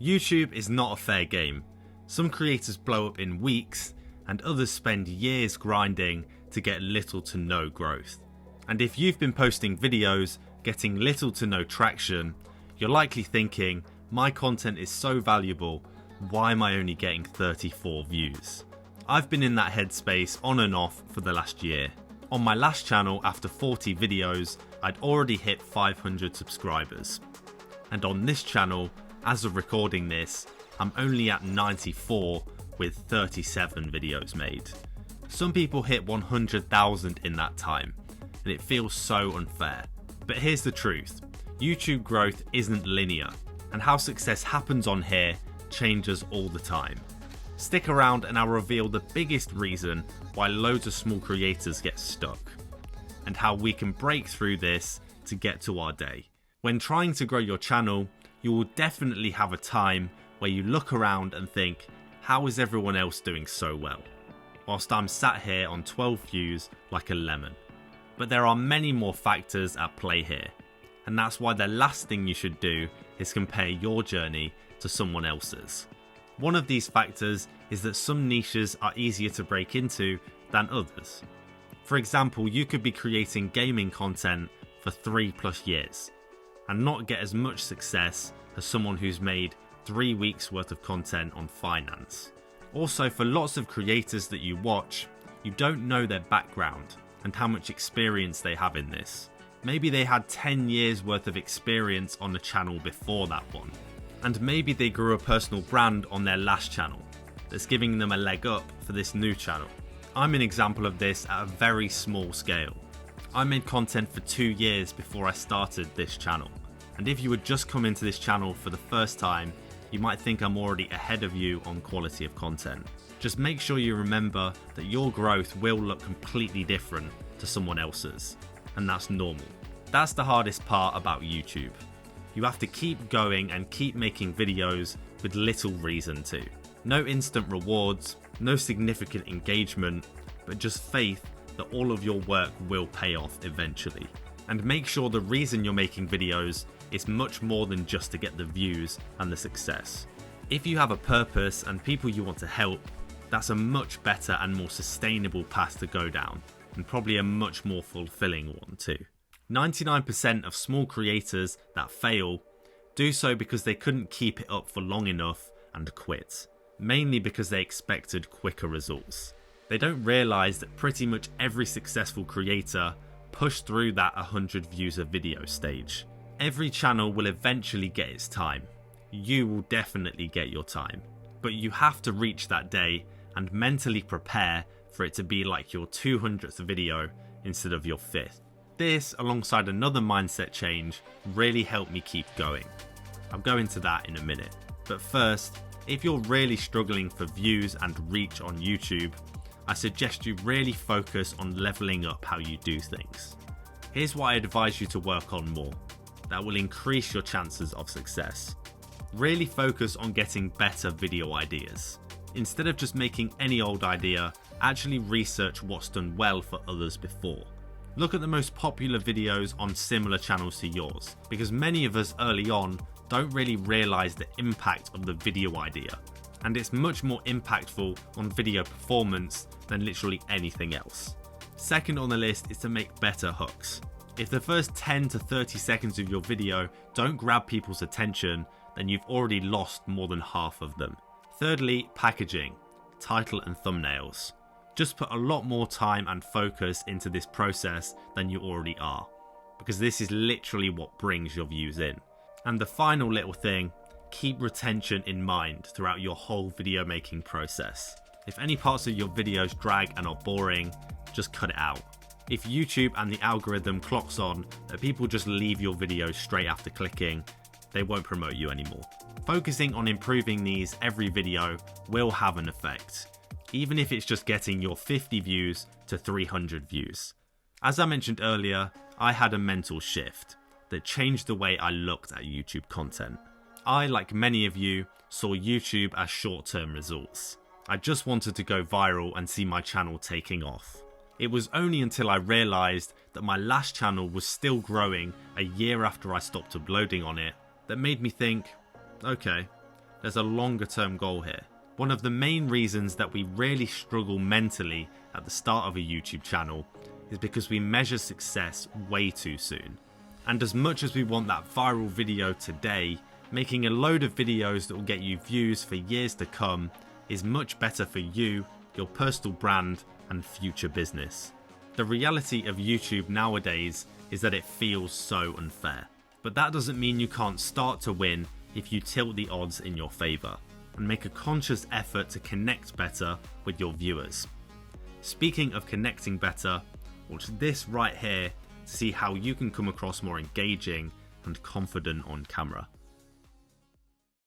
YouTube is not a fair game. Some creators blow up in weeks and others spend years grinding to get little to no growth. And if you've been posting videos getting little to no traction, you're likely thinking, my content is so valuable, why am I only getting 34 views? I've been in that headspace on and off for the last year. On my last channel, after 40 videos, I'd already hit 500 subscribers. And on this channel, as of recording this, I'm only at 94 with 37 videos made. Some people hit 100,000 in that time, and it feels so unfair. But here's the truth, YouTube growth isn't linear, and how success happens on here changes all the time. Stick around and I'll reveal the biggest reason why loads of small creators get stuck, and how we can break through this to get to our day. When trying to grow your channel, you will definitely have a time where you look around and think, how is everyone else doing so well? Whilst I'm sat here on 12 views like a lemon. But there are many more factors at play here, and that's why the last thing you should do is compare your journey to someone else's. One of these factors is that some niches are easier to break into than others. For example, you could be creating gaming content for 3+ years and not get as much success as someone who's made 3 weeks worth of content on finance. Also, for lots of creators that you watch, you don't know their background and how much experience they have in this. Maybe they had 10 years worth of experience on the channel before that one. And maybe they grew a personal brand on their last channel that's giving them a leg up for this new channel. I'm an example of this at a very small scale. I made content for 2 years before I started this channel. And if you would just come into this channel for the first time, you might think I'm already ahead of you on quality of content. Just make sure you remember that your growth will look completely different to someone else's, and that's normal. That's the hardest part about YouTube. You have to keep going and keep making videos with little reason to. No instant rewards, no significant engagement, but just faith that all of your work will pay off eventually. And make sure the reason you're making videos is much more than just to get the views and the success. If you have a purpose and people you want to help, that's a much better and more sustainable path to go down, and probably a much more fulfilling one too. 99% of small creators that fail do so because they couldn't keep it up for long enough and quit, mainly because they expected quicker results. They don't realise that pretty much every successful creator pushed through that 100 views a video stage. Every channel will eventually get its time. You will definitely get your time, but you have to reach that day and mentally prepare for it to be like your 200th video instead of your 5th. This, alongside another mindset change, really helped me keep going. I'll go into that in a minute. But first, if you're really struggling for views and reach on YouTube, I suggest you really focus on leveling up how you do things. Here's what I advise you to work on more. That will increase your chances of success. Really focus on getting better video ideas. Instead of just making any old idea, actually research what's done well for others before. Look at the most popular videos on similar channels to yours, because many of us early on don't really realise the impact of the video idea, and it's much more impactful on video performance than literally anything else. Second on the list is to make better hooks. If the first 10 to 30 seconds of your video don't grab people's attention, then you've already lost more than half of them. Thirdly, packaging, title and thumbnails. Just put a lot more time and focus into this process than you already are, because this is literally what brings your views in. And the final little thing, keep retention in mind throughout your whole video making process. If any parts of your videos drag and are boring, just cut it out. If YouTube and the algorithm clocks on that people just leave your videos straight after clicking, they won't promote you anymore. Focusing on improving these every video will have an effect, even if it's just getting your 50 views to 300 views. As I mentioned earlier, I had a mental shift that changed the way I looked at YouTube content. I, like many of you, saw YouTube as short-term results. I just wanted to go viral and see my channel taking off. It was only until I realised that my last channel was still growing a year after I stopped uploading on it that made me think, okay, there's a longer term goal here. One of the main reasons that we really struggle mentally at the start of a YouTube channel is because we measure success way too soon. And as much as we want that viral video today, making a load of videos that will get you views for years to come is much better for you, your personal brand, and future business. The reality of YouTube nowadays is that it feels so unfair. But that doesn't mean you can't start to win if you tilt the odds in your favour and make a conscious effort to connect better with your viewers. Speaking of connecting better, watch this right here to see how you can come across more engaging and confident on camera.